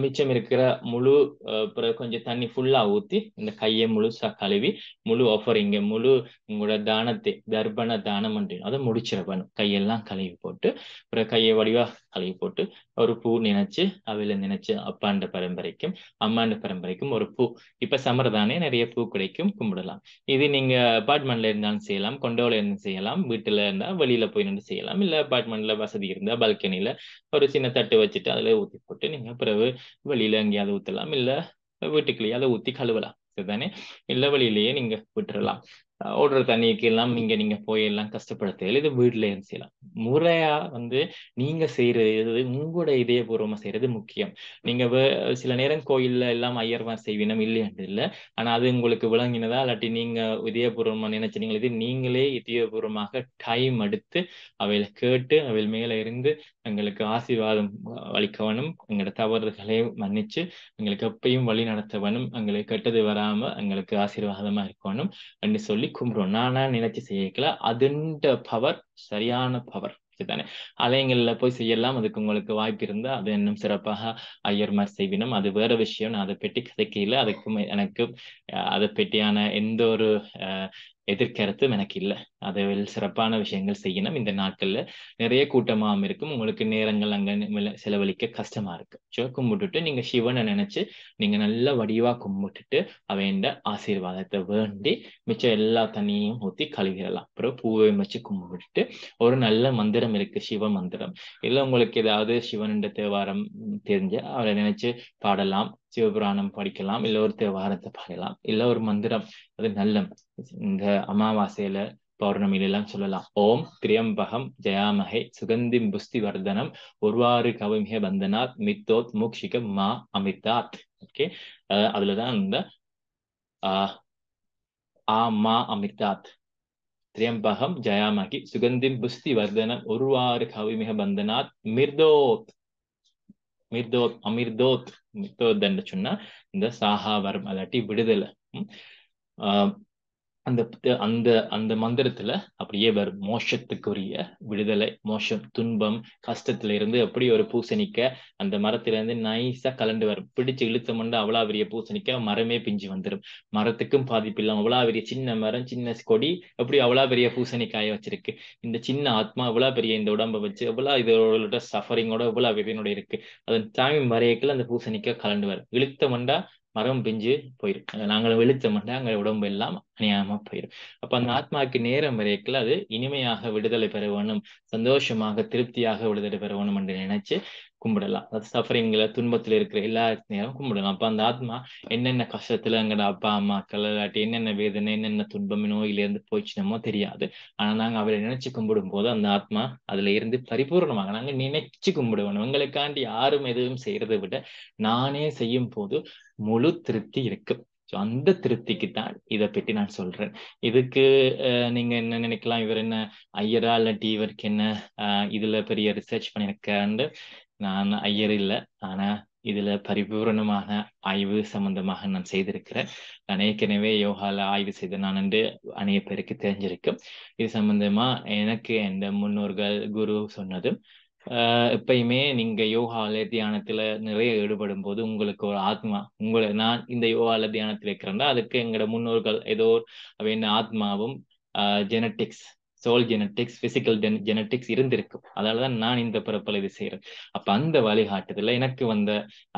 மிச்சம் இருக்கிற முழு பிறகு கொஞ்சம் தண்ணி ஃபுல்லா ஊத்தி இந்த கையை முழுசா கழுவி முழு ஆஃபரிங்க முழு உங்களோட தானத்தை தர்ப்பண தானம் அதை முடிச்சிடணும். கையெல்லாம் கழுவி போட்டு பிறகு கையை வடிவா கழுவி போட்டு ஒரு பூ நினைச்சு அவையில நினைச்சு அப்பாண்ட பரம்பரைக்கும் அம்மாண்ட பரம்பரைக்கும் ஒரு பூ. இப்ப சம்மர் தானே, நிறைய பூ கிடைக்கும், கும்பிடலாம். இது நீங்க அபார்ட்மெண்ட்ல இருந்தாலும் செய்யலாம், கொண்டோல இருந்து செய்யலாம், வீட்டுல இருந்தா வெளியில போய் நின்று செய்யலாம், இல்ல அபார்ட்மெண்ட்ல வசதி இருந்தா பால்கனில ஒரு சின்ன தட்டு வச்சுட்டு அதுல ஊத்தி போட்டு நீங்க பிறகு வெளியில எங்கேயாவது ஊத்தலாம், இல்ல வீட்டுக்குள்ளேயே அதை ஊத்தி கழுவலாம், சரிதானே? இல்ல வெளியிலேயே நீங்க விட்டுறலாம். ஓடுற தண்ணிக்கு எல்லாம் நீங்க போய் எல்லாம் கஷ்டப்பட தேவையில்லை, இது வீட்டுல இருந்து செய்யலாம். முறையா நீங்க செய்யறது உங்களோட இதயபூர்வமா செய்யறது முக்கியம். நீங்க சில நேரம் கோயில்ல எல்லாம் ஐயர்மார் செய்வினம் இல்லையாண்டு இல்லை, ஆனா அது உங்களுக்கு விளங்கினதா இல்லாட்டி நீங்க இதயபூர்வமா நினைச்சீங்க, இது நீங்களே இதயபூர்வமாக டைம் எடுத்து அவையில கேட்டு அவையில் மேல இருந்து எங்களுக்கு ஆசீர்வாதம் அளிக்கவனும், எங்களோட தவறுகளை மன்னிச்சு எங்களுக்கு எப்பயும் வழி நடத்தவனும், எங்களுக்கு கெட்டது வராம எங்களுக்கு ஆசீர்வாதமா இருக்கணும் என்று சொல்லி கும்பிடுவோம். நானா நினைச்சு செய்யக்கல, அதுண்ட பவர் சரியான பவர், சரிதானே? அலைங்கள்ல போய் செய்யலாம், அதுக்கு உங்களுக்கு வாய்ப்பு இருந்தா அது இன்னும் சிறப்பாக ஐயர்மார் செய்வினம், அது வேற விஷயம். நான் அதை பற்றி கதைக்கையில அதுக்கு எனக்கு அதை பற்றியான எந்த ஒரு எதிர்கருத்தும் எனக்கு இல்லை. அதில் சிறப்பான விஷயங்கள் செய்யணும். இந்த நாட்கள்ல நிறைய கூட்டமாகவும் இருக்கும், உங்களுக்கு நேரங்கள் அங்க செலவழிக்க கஷ்டமா இருக்கு. கும்பிட்டுட்டு நீங்க சிவனை நினைச்சு நீங்க நல்ல வடிவா கும்பிட்டுட்டு அவைண்ட ஆசீர்வாதத்தை வேண்டி மிச்சம் எல்லா தண்ணியையும் ஊத்தி கழுவிடலாம். அப்புறம் பூவையும் வச்சு கும்பிட்டுட்டு ஒரு நல்ல மந்திரம் இருக்கு, சிவ மந்திரம். இல்ல உங்களுக்கு ஏதாவது சிவன் தேவாரம் தெரிஞ்ச அவரை நினைச்சு பாடலாம், சிவபுராணம் படிக்கலாம், இல்ல ஒரு தேவாரத்தை பாடலாம், இல்ல ஒரு மந்திரம். அது நல்ல இந்த அமாவாசையில பௌர்ணமியில எல்லாம் சொல்லலாம். ஓம் திரியம்பகம் ஜெயாமகே சுகந்திம் புஸ்தி வர்தனம் ஒருவாறு கவிமிக பந்தனாத் மித்தோத் மூக்ஷிகம் மா அமிர்தாத். ஓகே, அதுலதான் இந்த ஆ மா அமிர்தாத் திரியம்பகம் ஜயாமகி சுகந்திம் புஸ்தி வர்தனம் ஒருவாறு கவிமிக பந்தனாத் மிர்தோத் மிர்தோத் அமிர்தோத் மிர்தோத் என்று சொன்னா இந்த சாகாவரம் அல்லாட்டி விடுதலை. அந்த அந்த அந்த மந்திரத்துல அப்படியே வரும் மோஷத்துக்குரிய விடுதலை, மோஷம், துன்பம், கஷ்டத்துல இருந்து அப்படி ஒரு பூசணிக்க அந்த மரத்துல இருந்து நைஸா கலண்டு வரும். பிடிச்சு இழுத்தமுண்டு அவ்வளவு பெரிய பூசணிக்க மரமே பிஞ்சு வந்துடும். மரத்துக்கும் பாதிப்பு இல்லாம அவ்வளவு பெரிய சின்ன மரம், சின்ன கொடி எப்படி அவ்வளவு பெரிய பூசணிக்காய வச்சிருக்கு. இந்த சின்ன ஆத்மா எவ்வளவு பெரிய இந்த உடம்பை வச்சு எவ்வளவு இதோட சஃபரிங்கோட எவ்வளவு இதனோட இருக்கு. அதன் டைம் வரையக்குள்ள அந்த பூசணிக்க கலண்டு வரும். இழுத்தமுண்டா மரம் பிஞ்சு போயிடும். நாங்கள் வெளிச்சோம்னா அங்க உடம்பு எல்லாம் அநியாயமா போயிடும். அப்ப அந்த ஆத்மாவுக்கு நேரம் வரைக்கும் அது இனிமையாக விடுதலை பெற வேணும், சந்தோஷமாக திருப்தியாக விடுதலை பெற வேணும் என்று நினைச்சு கும்பிடலாம். அது சஃபரிங்ல துன்பத்துல இருக்கிற எல்லா நேரம் கும்பிடலாம். அப்ப அந்த ஆத்மா என்னென்ன கஷ்டத்துல எங்கட அப்பா அம்மாக்கள் இல்லாட்டி என்னென்ன வேதனை, என்னென்ன துன்பம், நோயில இருந்து போயிடுச்சுனமோ தெரியாது. ஆனா நாங்க அவரை நினைச்சு கும்பிடும் போது அந்த ஆத்மா அதுல இருந்து பரிபூர்ணமாக நாங்க நினைச்சு கும்பிடுவோம். எங்களுக்காண்டி யாரும் எதுவும் செய்யறதை விட நானே செய்யும் போது முழு திருப்தி இருக்கு. அந்த திருப்திக்கு தான் இதை பற்றி நான் சொல்றேன். இதுக்கு நீங்க என்ன நினைக்கலாம், இவர் என்ன ஐயரா இல்லாட்டி இவருக்கு என்ன இதுல பெரிய ரிசர்ச் பண்ணியிருக்காரு. நான் ஐயர் இல்லை, ஆனா இதுல பரிபூர்ணமான ஆய்வு சம்பந்தமாக நான் செய்திருக்கிறேன். நான் ஏற்கனவே யோகால ஆய்வு செய்த நான் என்று அநேக பேருக்கு தெரிஞ்சிருக்கும். இது சம்பந்தமா எனக்கு எந்த முன்னோர்கள் குரு சொன்னதும் எப்பயுமே நீங்க யோகால தியானத்துல நிறைய ஈடுபடும் போது உங்களுக்கு ஒரு ஆத்மா நான் இந்த யோகால தியானத்தில் இருக்கிறேன்னா அதுக்கு எங்களோட முன்னோர்கள் ஏதோ என்ன ஆத்மாவும் genetics, soul genetics, physical genetics இருந்திருக்கும். அதனாலதான் நான் இந்த பிறப்பில் இது செய்யறேன். அப்ப அந்த வழிகாட்டுதல எனக்கு வந்த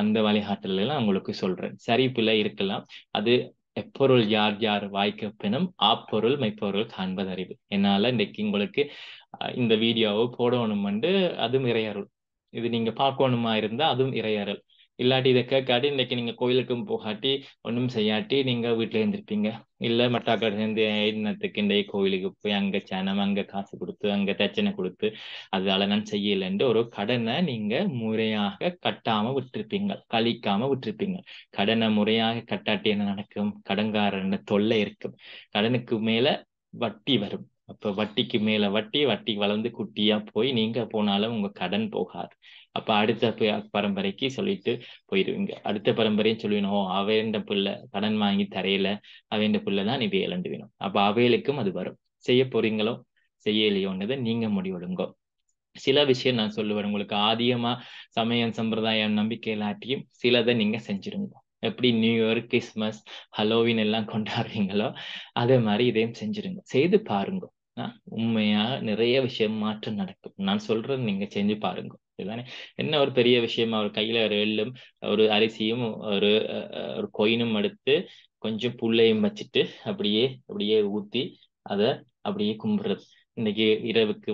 அந்த வழிகாட்டுதல் எல்லாம் உங்களுக்கு சொல்றேன். சரி பிள்ளை இருக்கலாம். அது எப்பொருள் யார் யார் வாய்க்கப்பினும் ஆப்பொருள் மெய்ப்பொருள் காண்பது அறிவு. என்னால இன்னைக்கு உங்களுக்கு இந்த வீடியோவை போடணும்னு அதுவும் இறையருள். இது நீங்க பார்க்கணுமா இருந்தா அதுவும் இறையருள். இல்லாட்டி இதை கேட்காட்டி இன்னைக்கு நீங்க கோயிலுக்கும் போகாட்டி ஒன்றும் செய்யாட்டி நீங்க வீட்டுல இருந்திருப்பீங்க. இல்ல மட்டாக்கள் சேர்ந்து இன்னத்துக்கு இந்த கோயிலுக்கு போய் அங்க சனம் அங்க காசு கொடுத்து அங்க தட்சணை கொடுத்து அதால நான் செய்யலைன்னு ஒரு கடனை நீங்க முறையாக கட்டாம விட்டுருப்பீங்க, கழிக்காம விட்டுருப்பீங்க. கடனை முறையாக கட்டாட்டி என்ன நடக்கும்? கடன்காரன் தொல்லை இருக்கும். கடனுக்கு மேல வட்டி வரும். அப்ப வட்டிக்கு மேல வட்டி, வட்டி வளர்ந்து குட்டியா போய் நீங்க போனாலும் உங்க கடன் போகாது. அப்ப அடுத்த பரம்பரைக்கு சொல்லிட்டு போயிடுவீங்க. அடுத்த பரம்பரையும் சொல்லிடணும், அவையண்ட பிள்ளை கடன் வாங்கி தரையில அவையண்ட பிள்ளைதான் இது இழந்து வேணும். அப்ப அவைகளுக்கும் அது வரும். செய்ய போறீங்களோ செய்யலையோன்றதை நீங்க முடிவெடுங்கோ. சில விஷயம் நான் சொல்லுவேன் உங்களுக்கு, ஆதியமா சமயம் சம்பிரதாயம் நம்பிக்கை இல்லாட்டியும் சிலதை நீங்க செஞ்சிருங்க. எப்படி நியூ இயர், கிறிஸ்மஸ், ஹலோவின் எல்லாம் கொண்டாடுறீங்களோ அதே மாதிரி இதையும் செஞ்சிருங்க. செய்து பாருங்க. உண்மையா நிறைய விஷயம் மாற்றம் நடக்கும். நான் சொல்றது நீங்க செஞ்சு பாருங்க. இதுதானே என்ன ஒரு பெரிய விஷயம். அவர் கையில ஒரு எள்ளும் ஒரு அரிசியும் ஒரு ஒரு கொயினும் எடுத்து கொஞ்சம் புள்ளையும் வச்சுட்டு அப்படியே அப்படியே ஊத்தி அதை அப்படியே கும்பிடுறது. இன்னைக்கு இரவுக்கு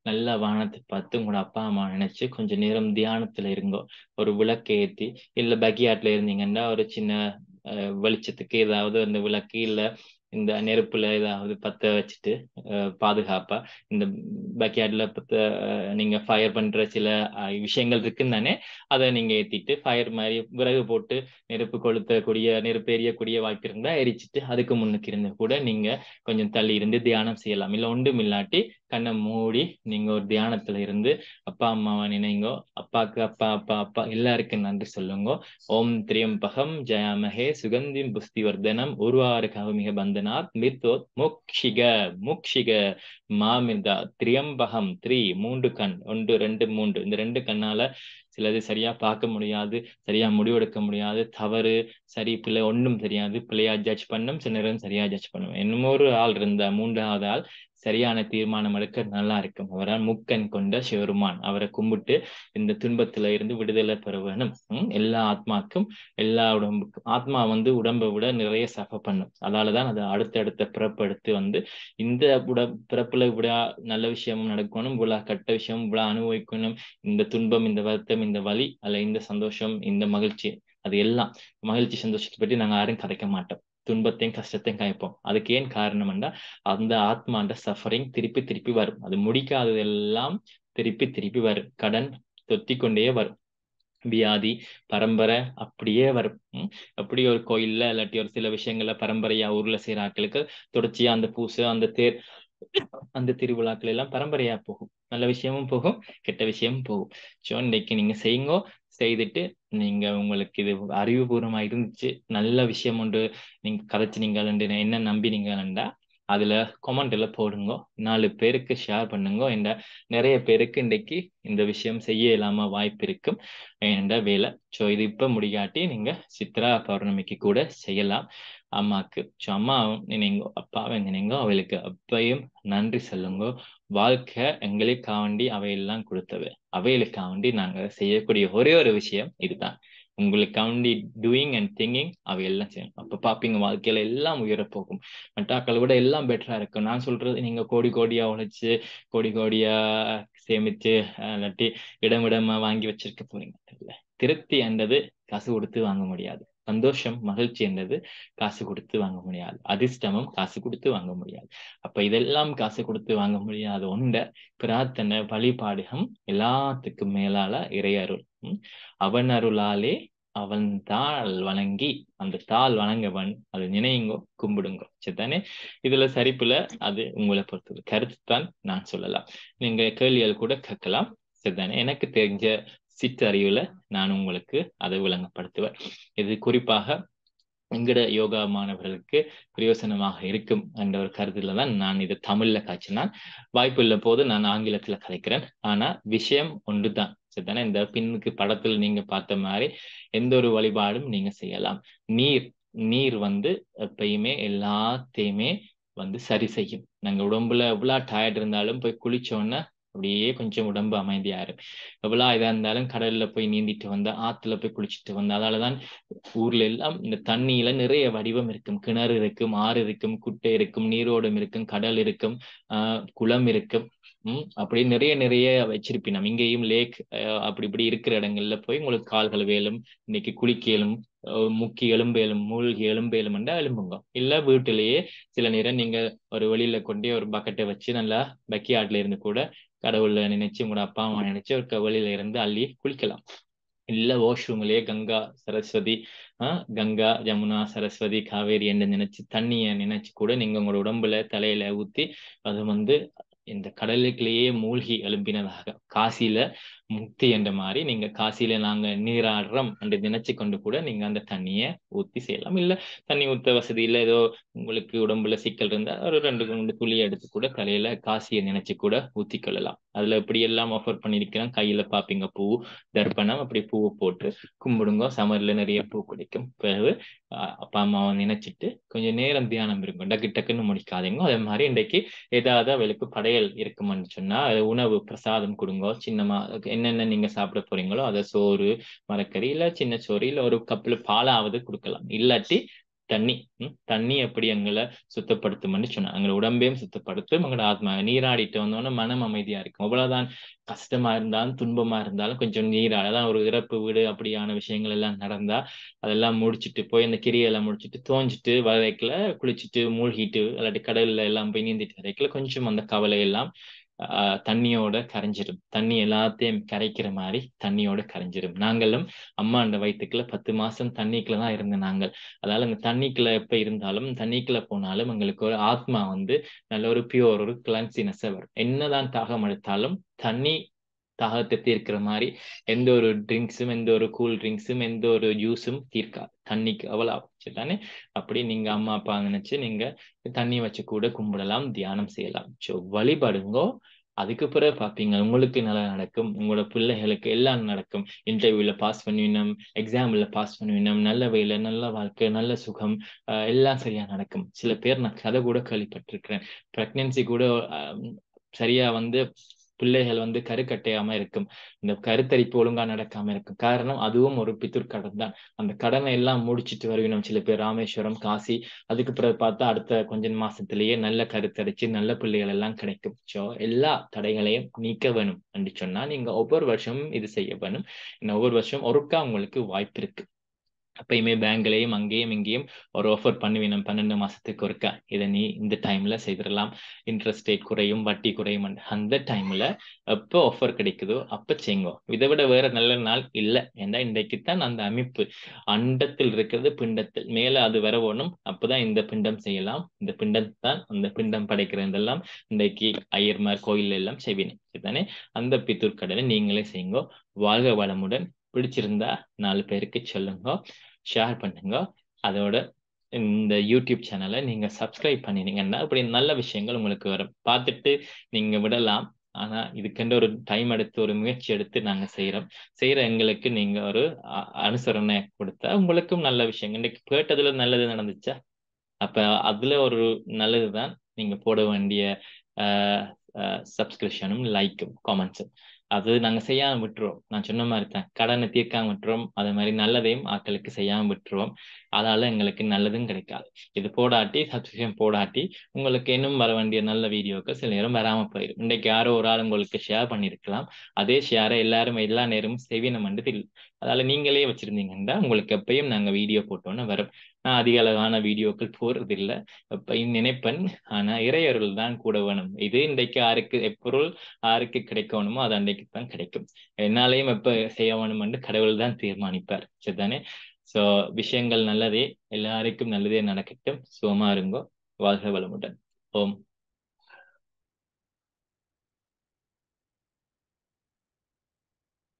நல்ல வானத்தை பார்த்து உங்களோட அப்பா அம்மா நினைச்சு கொஞ்ச நேரம் தியானத்துல இருங்கோ. ஒரு விளக்கு ஏத்தி, இல்ல பக்கியாட்ல இருந்தீங்கன்னா ஒரு சின்ன வெளிச்சத்துக்கு ஏதாவது அந்த விளக்கு இல்ல இந்த நெருப்புல ஏதாவது பத்த வச்சுட்டு பாதுகாப்பா இந்த பேக்யார்ட்ல நீங்க ஃபயர் பண்ற சில விஷயங்கள் இருக்குன்னு தானே, அதை நீங்க ஏத்திட்டு ஃபயர் மாதிரி விறகு போட்டு நெருப்பு கொளுத்தக்கூடிய நெருப்பு எரியக்கூடிய வாய்ப்பு இருந்தா எரிச்சிட்டு அதுக்கு முன்னுக்கு இருந்து கூட நீங்க கொஞ்சம் தள்ளி இருந்து தியானம் செய்யலாம். இல்ல ஒன்றும் இல்லாட்டி கண்ணை மூடி நீங்க ஒரு தியானத்துல இருந்து அப்பா அம்மாவை நினைங்கோ. அப்பாக்கு அப்பா அப்பா அப்பா எல்லாருக்கும் நன்றி சொல்லுங்க. ஓம் திரியம்பகம் ஜயாமஹே சுகந்திம் புஸ்தி வர்தனம் உருவாறு கவமிக பந்தனாத் மிர்தோத் முக்ஷிக முக்ஷிக மாமிர்தா திரியம்பகம் 3 கண் 1 2 3 இந்த 2 கண்ணால சிலது சரியா பார்க்க முடியாது, சரியா முடிவெடுக்க முடியாது, தவறு சரி பிள்ளை ஒன்றும் தெரியாது, பிள்ளையா ஜட்ஜ் பண்ணும், சில நேரம் சரியா ஜட்ஜ் பண்ணும். இன்னும் ஒரு ஆள் இருந்தா 3வது ஆள் சரியான தீர்மானம் எடுக்க நல்லா இருக்கும். அவரால் முக்கன் கொண்ட சிவருமான், அவரை கும்பிட்டு இந்த துன்பத்தில இருந்து விடுதலை பெற வேணும். எல்லா ஆத்மாக்கும் எல்லா உடம்புக்கும் ஆத்மா உடம்பை விட நிறைய சஃபர் பண்ணும். அதனாலதான் அது அடுத்தடுத்த பிறப்பெடுத்து இந்த பிறப்புல விட நல்ல விஷயமும் நடக்கணும், இவ்வளவு கட்ட விஷயம் இவ்வளவு அனுபவிக்கணும். இந்த துன்பம், இந்த வருத்தம், இந்த வலி அல்ல இந்த சந்தோஷம், இந்த மகிழ்ச்சி, அது எல்லாம் மகிழ்ச்சி சந்தோஷத்தை பற்றி நாங்க யாரும் கதைக்க மாட்டோம். துன்பத்தையும் கஷ்டத்தையும் காய்ப்போம். அதுக்கு ஏன் காரணம்னா அந்த ஆத்மாண்ட சஃபரிங் திருப்பி திருப்பி வரும். அது முடிக்காததெல்லாம் திருப்பி திருப்பி வரும். கடன் தொத்திக் கொண்டே வரும். வியாதி பரம்பரை அப்படியே வரும். அப்படி ஒரு கோயில்ல இல்லாட்டி ஒரு சில விஷயங்கள்ல பரம்பரையா ஊர்ல செய்யற ஆட்களுக்கு தொடர்ச்சியா அந்த பூசை அந்த தேர் அந்த திருவிழாக்கள் எல்லாம் பரம்பரையா போகும். நல்ல விஷயமும் போகும், கெட்ட விஷயமும் போகும். ஸோ இன்னைக்கு நீங்க செய்யுங்கோ. செய்துட்டு நீங்க உங்களுக்கு இது அறிவுபூர்வமா இருந்துச்சு, நல்ல விஷயம் ஒன்று நீங்க கதைச்சினீங்கள் என்ன நம்பினீங்கள்டா அதுல கமெண்ட்ல போடுங்க. 4 பேருக்கு ஷேர் பண்ணுங்க. இந்த நிறைய பேருக்கு இன்னைக்கு இந்த விஷயம் செய்ய இல்லாம வாய்ப்பு இருக்கும் என்ற வேலை. ஸோ இது இப்ப முடியாட்டி நீங்க சித்ரா பௌர்ணமிக்கு கூட செய்யலாம். அம்மாக்கு ஸோ அம்மா நினைங்கோ, அப்பாவை நினைங்கோ, அவளுக்கு அப்பையும் நன்றி சொல்லுங்க. வாழ்க்கை எங்களுக்காண்டி அவையெல்லாம் கொடுத்தவை. அவைகளுக்காண்டி நாங்க செய்யக்கூடிய ஒரே ஒரு விஷயம் இதுதான். உங்களுக்காண்டி டூயிங் அண்ட் திங்கிங் அவையெல்லாம் செய்யணும். அப்ப பாப்பீங்க வாழ்க்கையில எல்லாம் உயர போகும். மற்றாக்களை விட எல்லாம் பெட்டரா இருக்கும். நான் சொல்றது நீங்க கோடி கோடியா உழைச்சு கோடி கோடியா சேமிச்சு இல்லாட்டி இடமா வாங்கி வச்சிருக்க போறீங்க இல்ல. திருப்தி என்றது காசு கொடுத்து வாங்க முடியாது. சந்தோஷம் மகிழ்ச்சி என்றது காசு கொடுத்து வாங்க முடியாது. அதிர்ஷ்டமும் காசு கொடுத்து வாங்க முடியாது. அப்ப இதெல்லாம் காசு கொடுத்து வாங்க முடியாத ஒண்ட பிரார்த்தனை வழிபாடுகம் எல்லாத்துக்கும் மேலால இறையருள். அவன் அருளாலே அவன் தாள் வணங்கி அந்த தாள் வணங்கவன் அது நினையுங்கோ கும்பிடுங்கோ. சரிதானே? இதுல சரிப்புல அது உங்களை பொறுத்தது கருத்து தான் நான் சொல்லலாம். நீங்க கேள்விகள் கூட கேட்கலாம். சரிதானே? எனக்கு தெரிஞ்ச சிற்றறிவுல நான் உங்களுக்கு அதை விளங்கப்படுத்துவேன். இது குறிப்பாக எங்கட யோகா மாணவர்களுக்கு பிரயோசனமாக இருக்கும் என்ற ஒரு கருத்துல தான் நான் இது தமிழ்ல காய்ச்சினான். வாய்ப்பு இல்ல போது நான் ஆங்கிலத்துல கலைக்கிறேன். ஆனா விஷயம் ஒன்றுதான். சரிதானே? இந்த பின்னுக்கு படத்தில் நீங்க பார்த்த மாதிரி எந்த ஒரு வழிபாடும் நீங்க செய்யலாம். நீர் நீர் வந்து எப்பயுமே எல்லாத்தையுமே வந்து சரி செய்யும். நாங்க உடம்புல எவ்வளவு டயர்ட் இருந்தாலும் போய் குளிச்சோன்னா அப்படியே கொஞ்சம் உடம்பு அமைதியா இருக்கும். எவ்வளவு இதா இருந்தாலும் கடல்ல போய் நீந்திட்டு வந்தா ஆத்துல போய் குளிச்சுட்டு வந்தா அதாலதான் ஊர்ல எல்லாம் இந்த தண்ணியில நிறைய வடிவம் இருக்கும். கிணறு இருக்கும், ஆறு இருக்கும், குட்டை இருக்கும், நீரோடம் இருக்கும், கடல் இருக்கும், குளம் இருக்கும். அப்படி நிறைய நிறைய வச்சிருப்பினோம். இங்கேயும் லேக் அப்படி இப்படி இருக்கிற இடங்கள்ல போய் உங்களுக்கு கால்கள் வேலும் இன்னைக்கு குளிக்கலும் முக்கி எலும்பேலும் மூழ்கி எலும்பேலும் எலும்புங்க. இல்ல வீட்டிலேயே சில நேரம் நீங்க ஒரு வெளியில கொண்டே ஒரு பக்கெட்டை வச்சு நல்லா பக்கியாட்ல இருந்து கூட கடவுளை நினைச்சு உங்களோட அப்பா அம்மா நினைச்சு ஒரு வெளியில இருந்து அள்ளி குளிக்கலாம். இல்ல வாஷ்ரூம்லயே கங்கா சரஸ்வதி கங்கா ஜமுனா சரஸ்வதி காவேரி என்று நினைச்சு தண்ணிய நினைச்சு கூட நீங்க உங்களோட உடம்புல தலையில ஊத்தி அது வந்து இந்த கடலுக்குள்ளேயே மூழ்கி எழும்பினதாக காசியில முக்தி என்ற மாதிரி நீங்க காசியில நாங்க நீராடுறோம் என்று நினைச்சு கொண்டு கூட நீங்க அந்த தண்ணிய ஊத்தி செய்யலாம். இல்ல தண்ணி ஊத்த வசதி இல்ல ஏதோ உங்களுக்கு உடம்புல சிக்கல் இருந்தா ஒரு 2 துளி எடுத்து கூட தலையில காசியை நினைச்சு கூட ஊத்தி கொள்ளலாம். அதுல இப்படி எல்லாம் ஆஃபர் பண்ணிருக்கிறேன். கையில பாப்பீங்க பூ தர்ப்பணம் அப்படி பூவை போட்டு கும்பிடுங்க. சமர்ல நிறைய பூ கிடைக்கும். பிறகு அப்பா அம்மாவை நினைச்சிட்டு கொஞ்சம் நேரம் தியானம் இருக்கும். டக்கு டக்குன்னு முடிக்காதீங்க. அதே மாதிரி இன்றைக்கு ஏதாவது அவளுக்கு படையல் இருக்குமென்னு சொன்னா அது உணவு பிரசாதம் கொடுங்க. சின்னமா என்னென்ன நீங்க சாப்பிட போறீங்களோ அதை சோறு மரக்கறி இல்ல சின்ன சோறு இல்ல ஒரு கப்ல பாலாவது கொடுக்கலாம். இல்லாட்டி தண்ணி தண்ணி எப்படி எங்களை சுத்தப்படுத்தும்னு சொன்னா எங்களை உடம்பையும் சுத்தப்படுத்தும். எங்களோட ஆத்மா நீராடிட்டு வந்தோன்னா மனம் அமைதியா இருக்கும். அவ்வளவுதான். கஷ்டமா இருந்தாலும் துன்பமா இருந்தாலும் கொஞ்சம் நீராட அதான் ஒரு இறப்பு வீடு அப்படியான விஷயங்கள் எல்லாம் நடந்தா அதெல்லாம் முடிச்சுட்டு போய் அந்த கிரியெல்லாம் முடிச்சுட்டு தோஞ்சிட்டு வரைக்கல குளிச்சுட்டு மூழ்கிட்டு இல்லாட்டி கடல்ல எல்லாம் போய் நீந்திட்டு வரைக்கல கொஞ்சம் அந்த கவலை எல்லாம் தண்ணியோட கரைஞ்சிடும். தண்ணி எல்லாத்தையும் கரைக்கிற மாதிரி தண்ணியோட கரைஞ்சிடும். நாங்களும் அம்மா அந்த வயிற்றுக்குள்ள 10 மாசம் தண்ணிக்குள்ள தான் இருந்த நாங்கள். அதனால அந்த தண்ணிக்குள்ள எப்ப இருந்தாலும் தண்ணிக்குள்ள போனாலும் எங்களுக்கு ஒரு ஆத்மா வந்து நல்ல ஒரு பியூர் ஒரு கிளன்சினஸ் வரும். என்னதான் தாகம் எடுத்தாலும் தண்ணி தாகத்தை தீர்க்கிற மாதிரி எந்த ஒரு ட்ரிங்க்ஸும் எந்த ஒரு கூல் ட்ரிங்க்ஸும் எந்த ஒரு ஜூஸும் தீர்க்காது. தண்ணிக்கு அவ்வளவு ஆச்சு தானே. அப்படி நீங்க அம்மா அப்பா நினைச்சு நீங்க தண்ணி வச்சு கூட கும்பிடலாம், தியானம் செய்யலாம். ஸோ வழிபடுங்கோ. அதுக்கு பிறகு பாப்பீங்க உங்களுக்கு நல்லா நடக்கும், உங்களோட பிள்ளைகளுக்கு எல்லாம் நடக்கும். இன்டர்வியூல பாஸ் பண்ணுவினோம், எக்ஸாம்ல பாஸ் பண்ணுவினோம், நல்ல வேலை நல்ல வாழ்க்கை நல்ல சுகம் எல்லாம் சரியா நடக்கும். சில பேர் நான் கதை கூட கேள்விப்பட்டிருக்கிறேன். பிரெக்னன்சி கூட சரியா வந்து பிள்ளைகள் வந்து கருக்கட்டையாம இருக்கும். இந்த கருத்தரிப்பு ஒழுங்கா நடக்காம இருக்கும். காரணம் அதுவும் ஒரு பித்துர் கடன் தான். அந்த கடனை எல்லாம் முடிச்சிட்டு வருவினோம். சில பேர் ராமேஸ்வரம் காசி அதுக்கு பிறகு பார்த்தா அடுத்த கொஞ்ச மாசத்திலேயே நல்ல கருத்தரிச்சு நல்ல பிள்ளைகள் எல்லாம் கிடைக்கும். ஸோ எல்லா தடைகளையும் நீக்க வேணும் என்று சொன்னா நீங்க ஒவ்வொரு வருஷமும் இது செய்ய வேணும். ஒவ்வொரு வருஷம் ஒருக்கா உங்களுக்கு வாய்ப்பு இருக்கு. எப்பயுமே பேங்க்லயும் அங்கேயும் இங்கேயும் ஒரு ஆஃபர் பண்ணுவேன் 12 மாசத்துக்கு ஒருக்கா இதை நீ இந்த டைம்ல செய்திடலாம், இன்ட்ரெஸ்ட் ரேட் குறையும், வட்டி குறையும். அந்த டைம்ல எப்போ ஆஃபர் கிடைக்குதோ அப்ப செய்யுங்க. இதை விட வேற நல்ல நாள் இல்லை. ஏன்னா இன்றைக்குத்தான் அந்த அமைப்பு அண்டத்தில் இருக்கிறது பிண்டத்தில் மேல அது வர வேணும். அப்பதான் இந்த பிண்டம் செய்யலாம். இந்த பிண்டம் தான் அந்த பிண்டம் படைக்கிறதெல்லாம் இன்றைக்கு ஐயர்மார் கோயில் எல்லாம் செய்வேன் தானே. அந்த பித்தூர் கடனை நீங்களே செய்யுங்க. வாழ்க வளமுடன். பிடிச்சிருந்தா 4 பேருக்கு சொல்லுங்க, ஷேர் பண்ணுங்க. அதோட இந்த யூடியூப் சேனலை நீங்க சப்ஸ்கிரைப் பண்ணினீங்கன்னா இப்படி நல்ல விஷயங்கள் உங்களுக்கு வரும். பார்த்துட்டு நீங்க விடலாம். ஆனா இதுக்கென்று ஒரு டைம் எடுத்து ஒரு முயற்சி எடுத்து நாங்க செய்யற எங்களுக்கு நீங்க ஒரு அனுசரணை கொடுத்தா உங்களுக்கும் நல்ல விஷயங்கள். இன்னைக்கு கேட்டதுல நல்லது நடந்துச்சா? அப்ப அதுல ஒரு நல்லதுதான் நீங்க போட வேண்டிய சப்ஸ்கிரிப்ஷனும் லைக்கும் காமெண்ட்ஸும். அது நாங்க செய்யாம விட்டுருவோம். நான் சொன்ன மாதிரி தான், கடனை தீர்க்காம விட்டுருவோம். அதே மாதிரி நல்லதையும் ஆட்களுக்கு செய்யாம விட்டுருவோம். அதால எங்களுக்கு நல்லதும் கிடைக்காது. இது போடாட்டி, சப்ஸ்கிரிப்ஷன் போடாட்டி உங்களுக்கு இன்னும் வர வேண்டிய நல்ல வீடியோக்கள் சில நேரம் வராம போயிடும். இன்னைக்கு யாரோ ஒரு ஆள் உங்களுக்கு ஷேர் பண்ணியிருக்கலாம். அதே ஷேரை எல்லாரும் எல்லா நேரமும் செய்வினம் இல்லை. அதால நீங்களே வச்சிருந்தீங்கன்னா உங்களுக்கு எப்பயும் நாங்க வீடியோ போட்டோன்னு வரும். நான் அதிக அளவான வீடியோக்கள் போடுறது இல்லை, எப்பயும் நினைப்பேன். ஆனா இறையருள் தான் கூட வேணும். இது இன்றைக்கு யாருக்கு எப்பொருள் யாருக்கு கிடைக்கணுமோ அது அன்றைக்கு தான் கிடைக்கும். என்னாலையும் எப்ப செய்ய வேணும் என்று கடவுள் தான் தீர்மானிப்பார். சரிதானே? சோ விஷயங்கள் நல்லதே, எல்லாருக்கும் நல்லதே நடக்கட்டும். சுகமா இருங்கோ. வாழ்க வளமுடன். ஓம்.